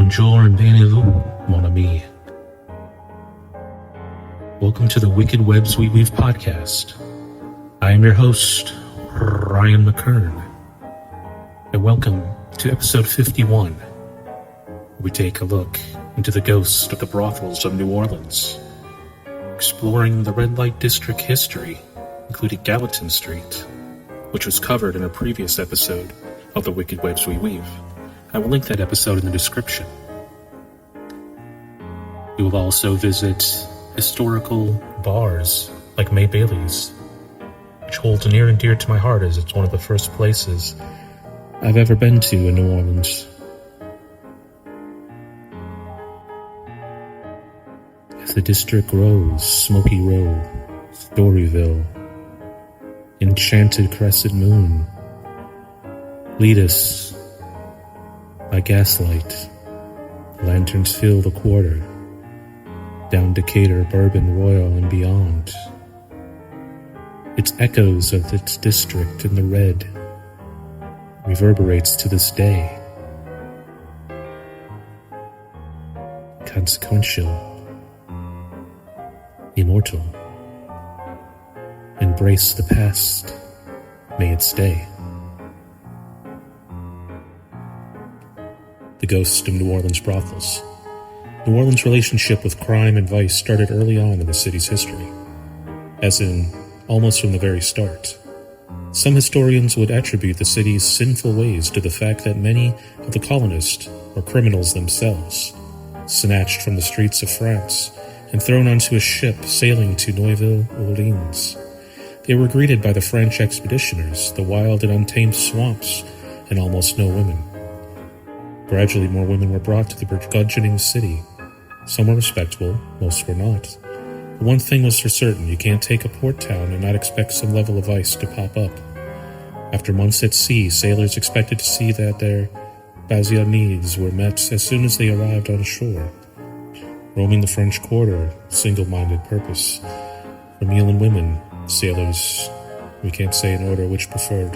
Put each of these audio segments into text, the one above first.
Bonjour and bienvenue, mon ami. Welcome to the Wicked Webs We Weave podcast. I am your host, Ryan Mckern, and welcome to episode 51, where we take a look into the ghost of the brothels of New Orleans, exploring the red light district history, including Gallatin Street, which was covered in a previous episode of the Wicked Webs We Weave. I will link that episode in the description. We will also visit historical bars like May Bailey's, which holds near and dear to my heart as it's one of the first places I've ever been to in New Orleans. As the district grows, Smoky Row, Storyville, Enchanted Crescent Moon, lead us by gaslight. Lanterns fill the quarter, down Decatur, Bourbon, Royal, and beyond. Its echoes of its district in the red reverberates to this day. Consequential, immortal. Embrace the past, may it stay. The ghost of New Orleans brothels. New Orleans' relationship with crime and vice started early on in the city's history, as in almost from the very start. Some historians would attribute the city's sinful ways to the fact that many of the colonists were criminals themselves, snatched from the streets of France and thrown onto a ship sailing to Nouvelle Orleans. They were greeted by the French expeditioners, the wild and untamed swamps, and almost no women. Gradually, more women were brought to the burgeoning city. Some were respectable, most were not. But one thing was for certain: you can't take a port town and not expect some level of vice to pop up. After months at sea, sailors expected to see that their besoins were met as soon as they arrived on shore. Roaming the French Quarter, single-minded purpose. For meal and women, sailors, we can't say in order which preferred,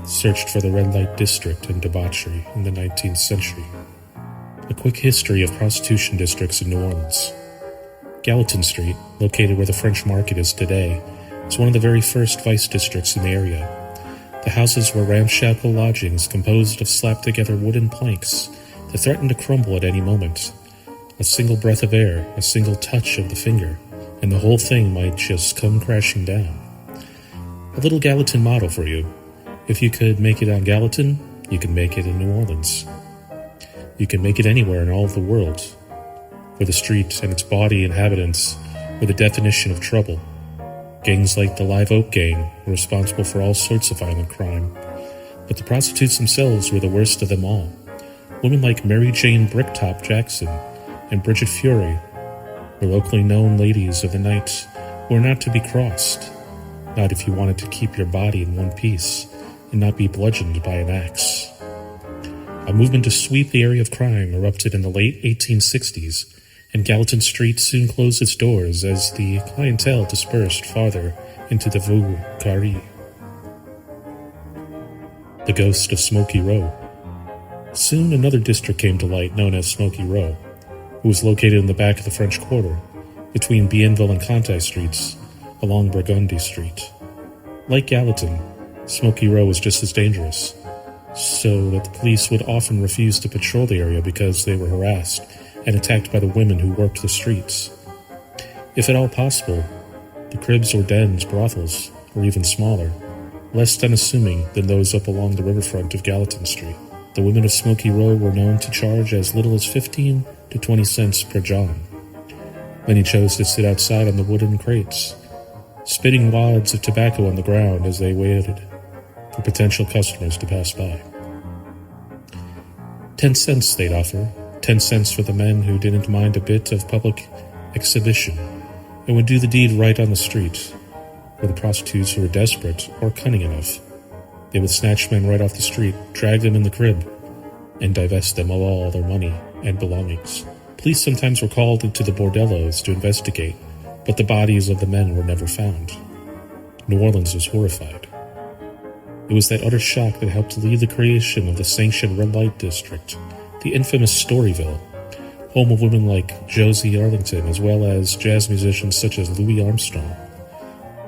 searched for the red light district and debauchery in the 19th century. A quick history of prostitution districts in New Orleans. Gallatin Street, located where the French Market is today, is one of the very first vice districts in the area. The houses were ramshackle lodgings composed of slapped-together wooden planks that threatened to crumble at any moment. A single breath of air, a single touch of the finger, and the whole thing might just come crashing down. A little Gallatin motto for you: if you could make it on Gallatin, you can make it in New Orleans. You can make it anywhere in all of the world, for the street and its bawdy inhabitants were the definition of trouble. Gangs like the Live Oak Gang were responsible for all sorts of violent crime, but the prostitutes themselves were the worst of them all. Women like Mary Jane Bricktop Jackson and Bridget Fury were locally known ladies of the night who were not to be crossed, not if you wanted to keep your body in one piece and not be bludgeoned by an axe. A movement to sweep the area of crime erupted in the late 1860s, and Gallatin Street soon closed its doors as the clientele dispersed farther into the Vieux Carré. The ghost of Smoky Row. Soon another district came to light known as Smoky Row, who was located in the back of the French Quarter, between Bienville and Conti Streets, along Burgundy Street. Like Gallatin, Smoky Row was just as dangerous, so that the police would often refuse to patrol the area because they were harassed and attacked by the women who worked the streets. If at all possible, the cribs or dens, brothels, were even smaller, less unassuming than those up along the riverfront of Gallatin Street. The women of Smoky Row were known to charge as little as 15 to 20 cents per john. Many chose to sit outside on the wooden crates, spitting wads of tobacco on the ground as they waited for potential customers to pass by. 10 cents they'd offer, 10 cents for the men who didn't mind a bit of public exhibition and would do the deed right on the street. For the prostitutes who were desperate or cunning enough, they would snatch men right off the street, drag them in the crib, and divest them of all their money and belongings. Police sometimes were called into the bordellos to investigate, but the bodies of the men were never found. New Orleans was horrified. It was that utter shock that helped lead the creation of the sanctioned red light district, the infamous Storyville, home of women like Josie Arlington, as well as jazz musicians such as Louis Armstrong.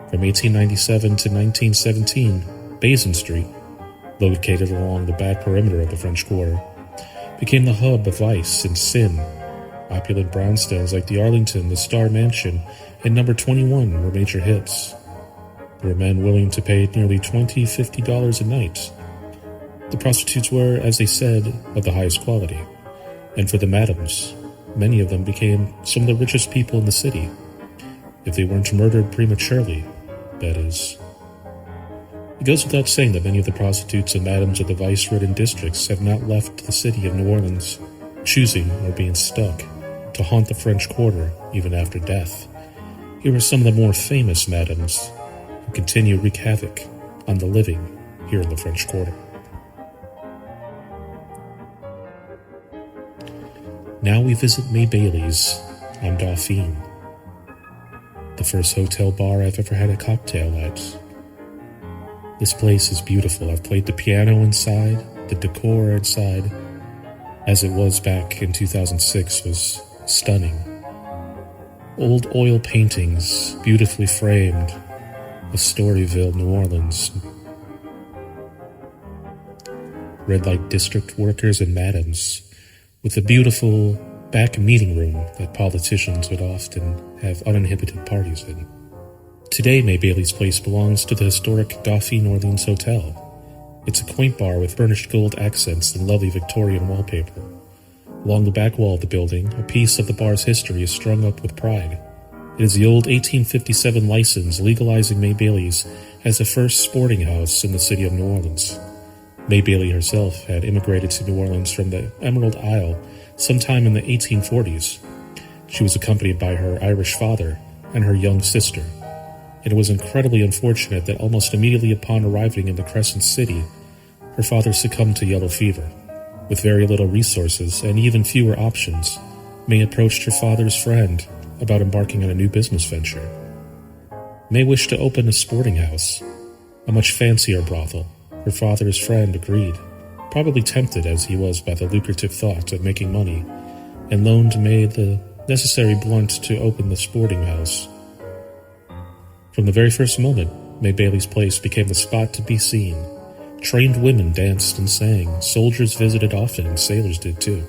From 1897 to 1917, Gallatin Street, located along the back perimeter of the French Quarter, became the hub of vice and sin. Opulent brownstones like the Arlington, the Star Mansion, and Number 21 were major hits. There were men willing to pay nearly $20, $50 a night. The prostitutes were, as they said, of the highest quality. And for the madams, many of them became some of the richest people in the city, if they weren't murdered prematurely, that is. It goes without saying that many of the prostitutes and madams of the vice-ridden districts have not left the city of New Orleans, choosing or being stuck to haunt the French Quarter even after death. Here are some of the more famous madams who continue to wreak havoc on the living here in the French Quarter. Now we visit May Bailey's on Dauphine, the first hotel bar I've ever had a cocktail at. This place is beautiful. I've played the piano inside, the decor inside, as it was back in 2006, was stunning. Old oil paintings, beautifully framed, of Storyville, New Orleans. Red light district workers and madams, with a beautiful back meeting room that politicians would often have uninhibited parties in. Today, May Bailey's Place belongs to the historic Dauphine Orleans Hotel. It's a quaint bar with burnished gold accents and lovely Victorian wallpaper. Along the back wall of the building, a piece of the bar's history is strung up with pride. It is the old 1857 license legalizing May Bailey's as the first sporting house in the city of New Orleans. May Bailey herself had immigrated to New Orleans from the Emerald Isle sometime in the 1840s. She was accompanied by her Irish father and her young sister, and it was incredibly unfortunate that almost immediately upon arriving in the Crescent City, her father succumbed to yellow fever. With very little resources and even fewer options, May approached her father's friend about embarking on a new business venture. May wished to open a sporting house, a much fancier brothel. Her father's friend agreed, probably tempted as he was by the lucrative thought of making money, and loaned May the necessary blunt to open the sporting house. From the very first moment, May Bailey's Place became the spot to be seen. Trained women danced and sang, soldiers visited often, and sailors did too.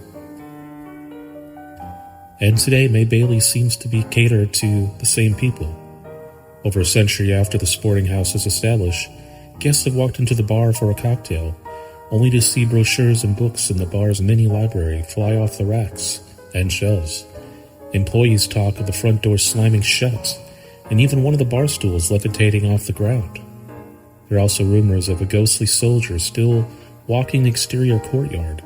And today, May Bailey seems to be catered to the same people. Over a century after the sporting house is established, guests have walked into the bar for a cocktail, only to see brochures and books in the bar's mini library fly off the racks and shelves. Employees talk of the front door slamming shut, and even one of the bar stools levitating off the ground. There are also rumors of a ghostly soldier still walking the exterior courtyard,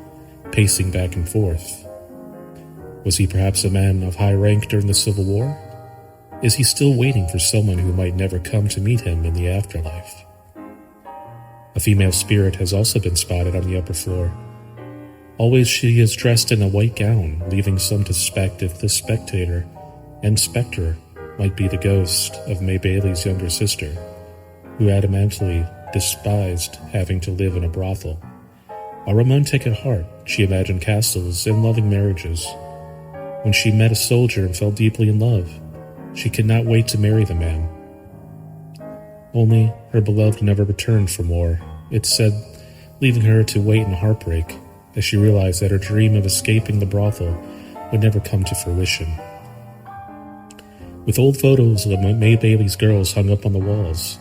pacing back and forth. Was he perhaps a man of high rank during the Civil War? Is he still waiting for someone who might never come to meet him in the afterlife? A female spirit has also been spotted on the upper floor. Always she is dressed in a white gown, leaving some to suspect if the spectator and spectre might be the ghost of May Bailey's younger sister, who adamantly despised having to live in a brothel. A romantic at heart, she imagined castles and loving marriages. When she met a soldier and fell deeply in love, she could not wait to marry the man. Only her beloved never returned from war, it said, leaving her to wait in heartbreak as she realized that her dream of escaping the brothel would never come to fruition. With old photos of May Bailey's girls hung up on the walls,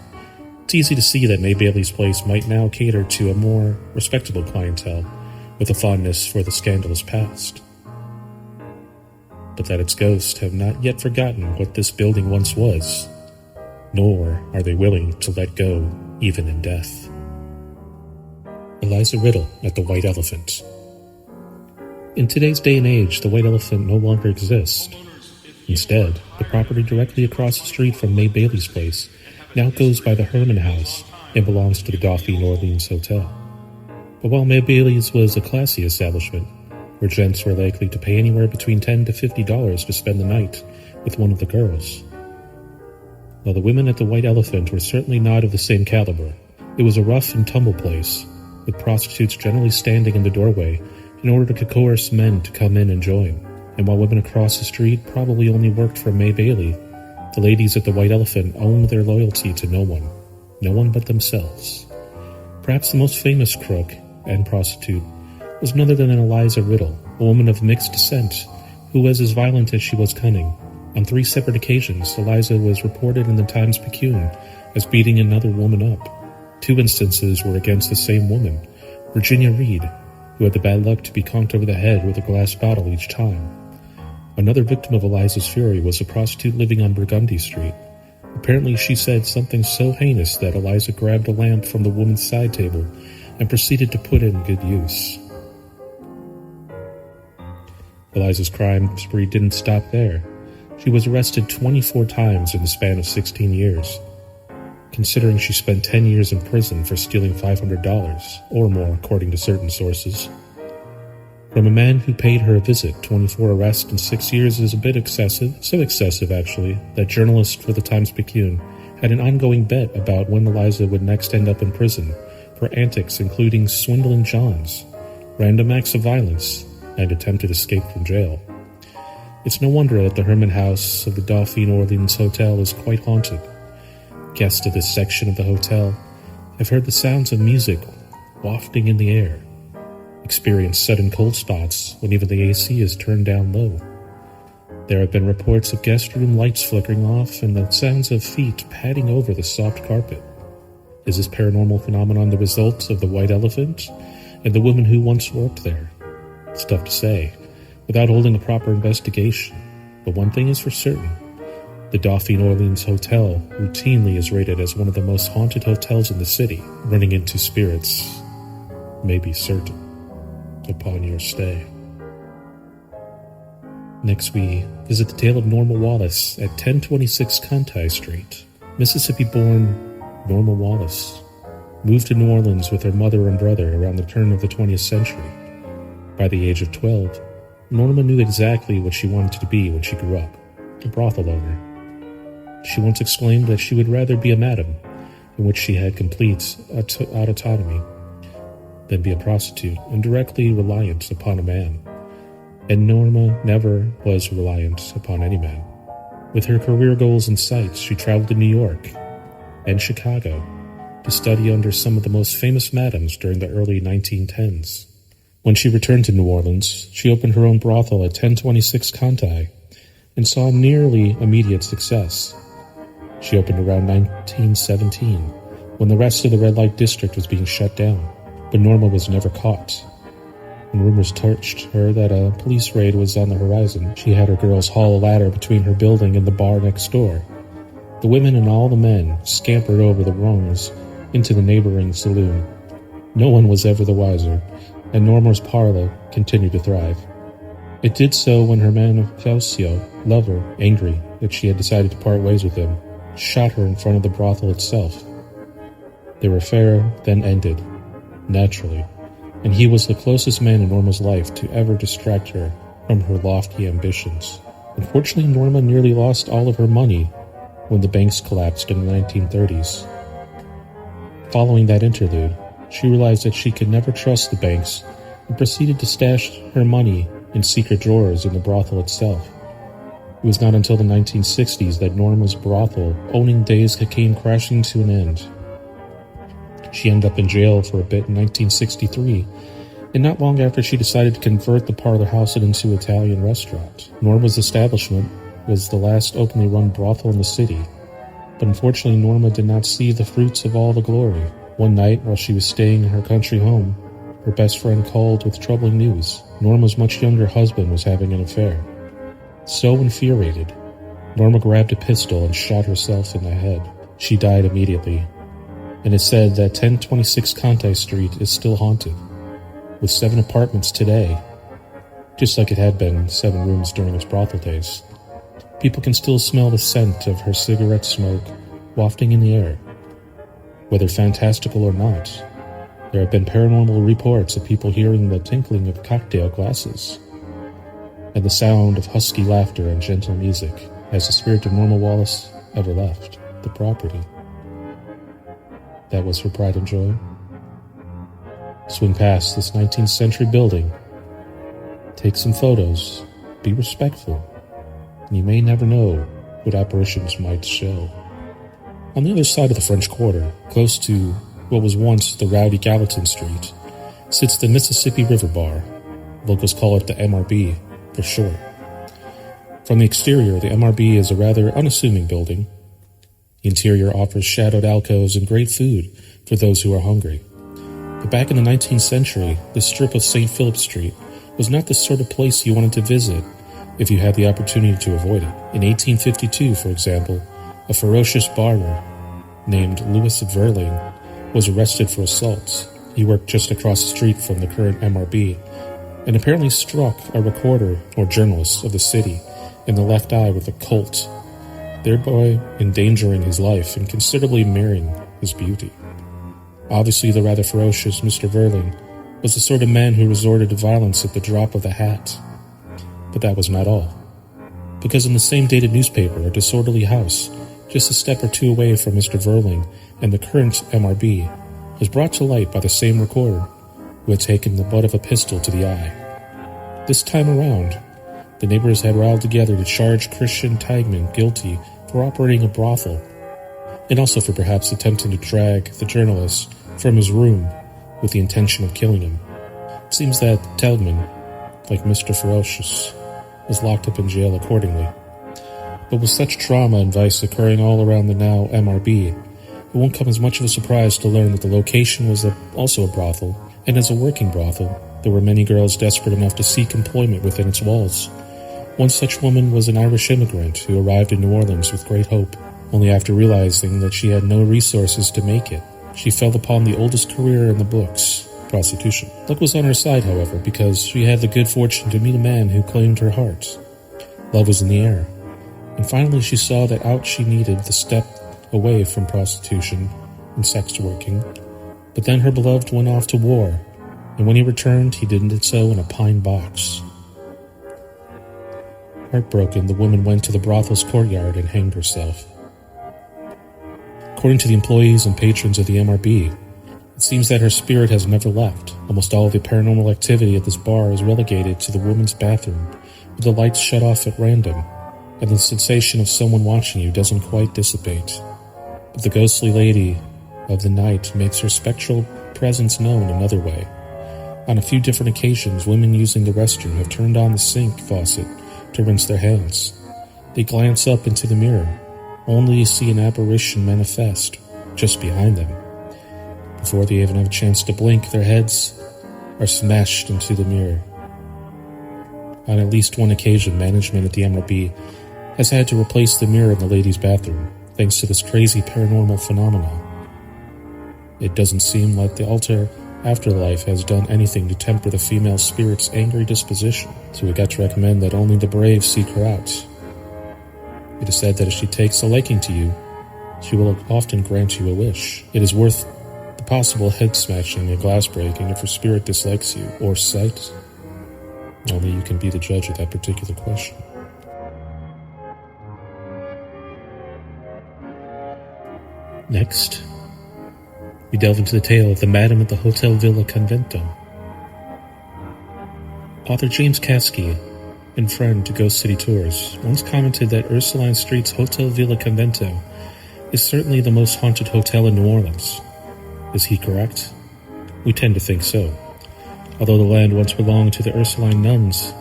it's easy to see that May Bailey's Place might now cater to a more respectable clientele with a fondness for the scandalous past. But that its ghosts have not yet forgotten what this building once was, nor are they willing to let go even in death. Eliza Riddle at the White Elephant. In today's day and age, the White Elephant no longer exists. Instead, the property directly across the street from May Bailey's Place now goes by the Herman House and belongs to the Dauphine Orleans Hotel. But while May Bailey's was a classy establishment, where gents were likely to pay anywhere between $10 to $50 to spend the night with one of the girls, while the women at the White Elephant were certainly not of the same caliber, it was a rough and tumble place, with prostitutes generally standing in the doorway in order to coerce men to come in and join, and while women across the street probably only worked for May Bailey, the ladies at the White Elephant owned their loyalty to no one but themselves. Perhaps the most famous crook and prostitute was none other than Eliza Riddle, a woman of mixed descent who was as violent as she was cunning. On 3 separate occasions, Eliza was reported in the Times-Picayune as beating another woman up. 2 instances were against the same woman, Virginia Reed, who had the bad luck to be conked over the head with a glass bottle each time. Another victim of Eliza's fury was a prostitute living on Burgundy Street. Apparently she said something so heinous that Eliza grabbed a lamp from the woman's side table and proceeded to put it in good use. Eliza's crime spree didn't stop there. She was arrested 24 times in the span of 16 years. Considering she spent 10 years in prison for stealing $500, or more according to certain sources. From a man who paid her a visit, 24 arrests in 6 years is a bit excessive, so excessive actually, that journalists for the Times-Picayune had an ongoing bet about when Eliza would next end up in prison for antics including swindling Johns, random acts of violence, and attempted escape from jail. It's no wonder that the Herman House of the Dauphine Orleans Hotel is quite haunted. Guests of this section of the hotel have heard the sounds of music wafting in the air, experienced sudden cold spots when even the AC is turned down low. There have been reports of guest room lights flickering off and the sounds of feet padding over the soft carpet. Is this paranormal phenomenon the result of the White Elephant and the woman who once worked there? It's tough to say, without holding a proper investigation, but one thing is for certain. The Dauphine Orleans Hotel routinely is rated as one of the most haunted hotels in the city. Running into spirits may be certain upon your stay. Next we visit the tale of Norma Wallace at 1026 Conti Street. Mississippi-born Norma Wallace moved to New Orleans with her mother and brother around the turn of the 20th century. By the age of 12, Norma knew exactly what she wanted to be when she grew up, a brothel owner. She once exclaimed that she would rather be a madam, in which she had complete autonomy, than be a prostitute and directly reliant upon a man. And Norma never was reliant upon any man. With her career goals in sight, she traveled to New York and Chicago to study under some of the most famous madams during the early 1910s. When she returned to New Orleans, she opened her own brothel at 1026 Conti and saw nearly immediate success. She opened around 1917, when the rest of the red light district was being shut down, but Norma was never caught. When rumors touched her that a police raid was on the horizon, she had her girls haul a ladder between her building and the bar next door. The women and all the men scampered over the rungs into the neighboring saloon. No one was ever the wiser, and Norma's parlor continued to thrive. It did so when her Manifestio lover, angry that she had decided to part ways with him, shot her in front of the brothel itself. Their affair then ended, naturally, and he was the closest man in Norma's life to ever distract her from her lofty ambitions. Unfortunately, Norma nearly lost all of her money when the banks collapsed in the 1930s. Following that interlude, she realized that she could never trust the banks and proceeded to stash her money in secret drawers in the brothel itself. It was not until the 1960s that Norma's brothel owning days came crashing to an end. She ended up in jail for a bit in 1963, and not long after she decided to convert the parlor house into an Italian restaurant. Norma's establishment was the last openly run brothel in the city, but unfortunately Norma did not see the fruits of all the glory. One night, while she was staying in her country home, her best friend called with troubling news. Norma's much younger husband was having an affair. So infuriated, Norma grabbed a pistol and shot herself in the head. She died immediately, and it's said that 1026 Conti Street is still haunted, with 7 apartments today, just like it had been 7 rooms during its brothel days. People can still smell the scent of her cigarette smoke wafting in the air. Whether fantastical or not, there have been paranormal reports of people hearing the tinkling of cocktail glasses and the sound of husky laughter and gentle music as the spirit of Norma Wallace ever left the property. That was her pride and joy. Swing past this 19th century building, take some photos, be respectful, and you may never know what apparitions might show. On the other side of the French Quarter, close to what was once the rowdy Gallatin Street, sits the Mississippi River Bar. Locals call it the MRB for short. From the exterior, the MRB is a rather unassuming building. The interior offers shadowed alcoves and great food for those who are hungry. But back in the 19th century, this strip of St. Philip Street was not the sort of place you wanted to visit if you had the opportunity to avoid it. In 1852, for example, a ferocious barber named Louis Verling was arrested for assault. He worked just across the street from the current MRB and apparently struck a reporter or journalist of the city in the left eye with a Colt, thereby endangering his life and considerably marring his beauty. Obviously, the rather ferocious Mr. Verling was the sort of man who resorted to violence at the drop of a hat. But that was not all. Because in the same dated newspaper, a disorderly house, just a step or two away from Mr. Verling and the current MRB, was brought to light by the same reporter who had taken the butt of a pistol to the eye. This time around, the neighbors had rallied together to charge Christian Teigman guilty for operating a brothel, and also for perhaps attempting to drag the journalist from his room with the intention of killing him. It seems that Teigman, like Mr. Ferocious, was locked up in jail accordingly. But with such trauma and vice occurring all around the now MRB, it won't come as much of a surprise to learn that the location was also a brothel, and as a working brothel, there were many girls desperate enough to seek employment within its walls. One such woman was an Irish immigrant who arrived in New Orleans with great hope. Only after realizing that she had no resources to make it, she fell upon the oldest career in the books, prostitution. Luck was on her side, however, because she had the good fortune to meet a man who claimed her heart. Love was in the air, and finally she saw that out she needed the step away from prostitution and sex working. But then her beloved went off to war, and when he returned, he did so in a pine box. Heartbroken, the woman went to the brothel's courtyard and hanged herself. According to the employees and patrons of the MRB, it seems that her spirit has never left. Almost all of the paranormal activity at this bar is relegated to the woman's bathroom, with the lights shut off at random, and the sensation of someone watching you doesn't quite dissipate. But the ghostly lady of the night makes her spectral presence known another way. On a few different occasions, women using the restroom have turned on the sink faucet to rinse their hands. They glance up into the mirror, only to see an apparition manifest just behind them. Before they even have a chance to blink, their heads are smashed into the mirror. On at least one occasion, management at the MRB has had to replace the mirror in the ladies' bathroom, thanks to this crazy paranormal phenomenon. It doesn't seem like the altar afterlife has done anything to temper the female spirit's angry disposition, so we got to recommend that only the brave seek her out. It is said that if she takes a liking to you, she will often grant you a wish. It is worth the possible head smashing and glass breaking if her spirit dislikes you, or sight. Only you can be the judge of that particular question. Next, we delve into the tale of the Madam at the Hotel Villa Convento. Author James Caskey, and friend to Ghost City Tours, once commented that Ursuline Street's Hotel Villa Convento is certainly the most haunted hotel in New Orleans. Is he correct? We tend to think so. Although the land once belonged to the Ursuline nuns,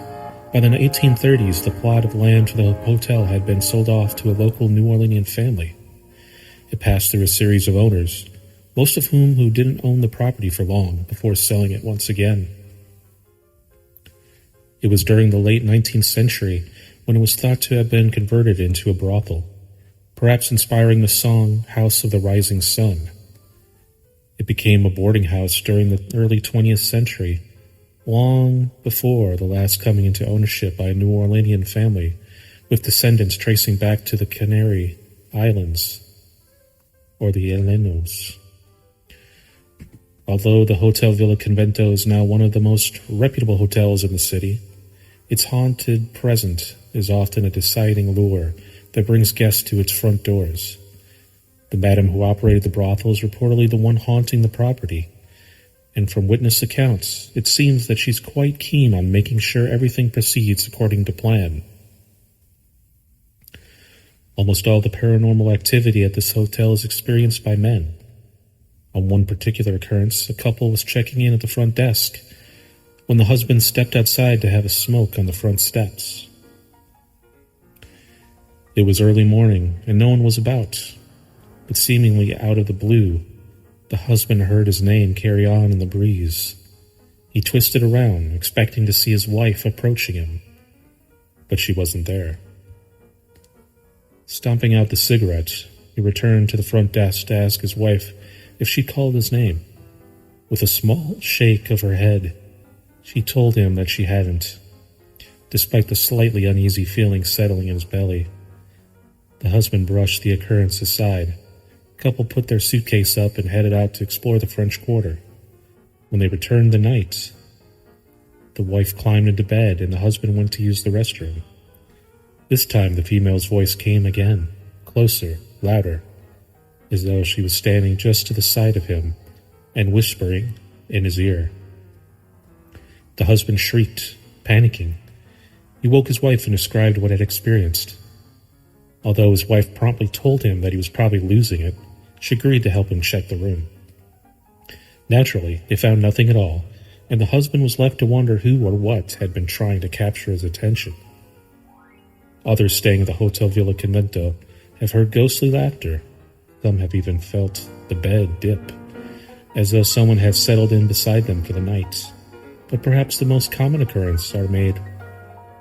by the 1830s the plot of land for the hotel had been sold off to a local New Orleanian family. It passed through a series of owners, most of whom didn't own the property for long before selling it once again. It was during the late 19th century when it was thought to have been converted into a brothel, perhaps inspiring the song House of the Rising Sun. It became a boarding house during the early 20th century, long before the last coming into ownership by a New Orleanian family, with descendants tracing back to the Canary Islands, or the Helenos. Although the Hotel Villa Convento is now one of the most reputable hotels in the city, its haunted present is often a deciding lure that brings guests to its front doors. The madam who operated the brothel is reportedly the one haunting the property, and from witness accounts, it seems that she's quite keen on making sure everything proceeds according to plan. Almost all the paranormal activity at this hotel is experienced by men. On one particular occurrence, a couple was checking in at the front desk when the husband stepped outside to have a smoke on the front steps. It was early morning and no one was about, but seemingly out of the blue, the husband heard his name carry on in the breeze. He twisted around, expecting to see his wife approaching him, but she wasn't there. Stomping out the cigarette, he returned to the front desk to ask his wife if she called his name. With a small shake of her head, she told him that she hadn't, despite the slightly uneasy feeling settling in his belly. The husband brushed the occurrence aside. The couple put their suitcase up and headed out to explore the French Quarter. When they returned the night, the wife climbed into bed and the husband went to use the restroom. This time the female's voice came again, closer, louder, as though she was standing just to the side of him and whispering in his ear. The husband shrieked, panicking. He woke his wife and described what had experienced. Although his wife promptly told him that he was probably losing it, she agreed to help him check the room. Naturally, they found nothing at all, and the husband was left to wonder who or what had been trying to capture his attention. Others staying at the Hotel Villa Convento have heard ghostly laughter. Some have even felt the bed dip, as though someone had settled in beside them for the night. But perhaps the most common occurrence are made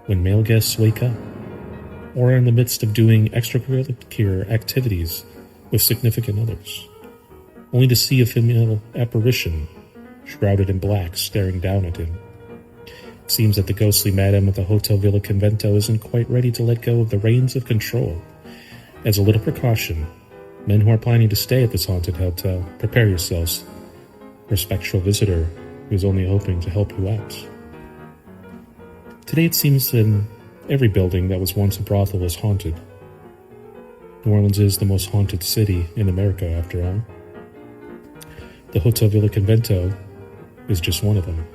when male guests wake up, or are in the midst of doing extracurricular activities with significant others, only to see a female apparition shrouded in black staring down at him. It seems that the ghostly madam at the Hotel Villa Convento isn't quite ready to let go of the reins of control. As a little precaution, men who are planning to stay at this haunted hotel, prepare yourselves for a spectral visitor who is only hoping to help you out. Today it seems that every building that was once a brothel is haunted. New Orleans is the most haunted city in America, after all. The Hotel Villa Convento is just one of them.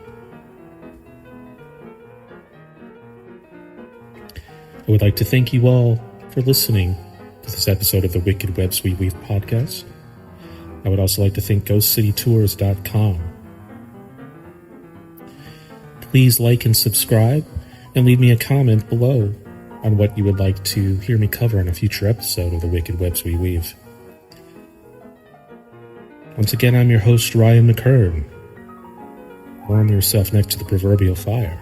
I would like to thank you all for listening to this episode of the Wicked Webs We Weave podcast. I would also like to thank GhostCityTours.com. Please like and subscribe, and leave me a comment below on what you would like to hear me cover in a future episode of the Wicked Webs We Weave. Once again, I'm your host, Ryan Mckern. Warm yourself next to the proverbial fire.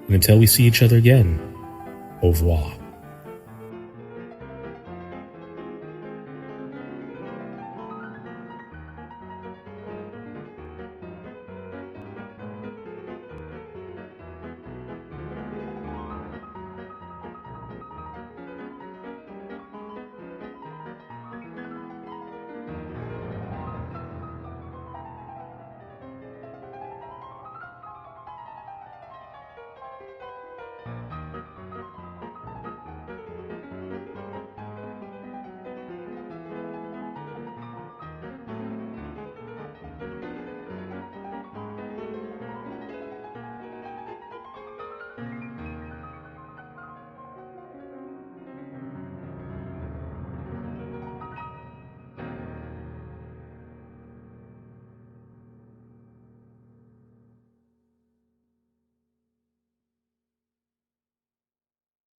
And until we see each other again, au revoir.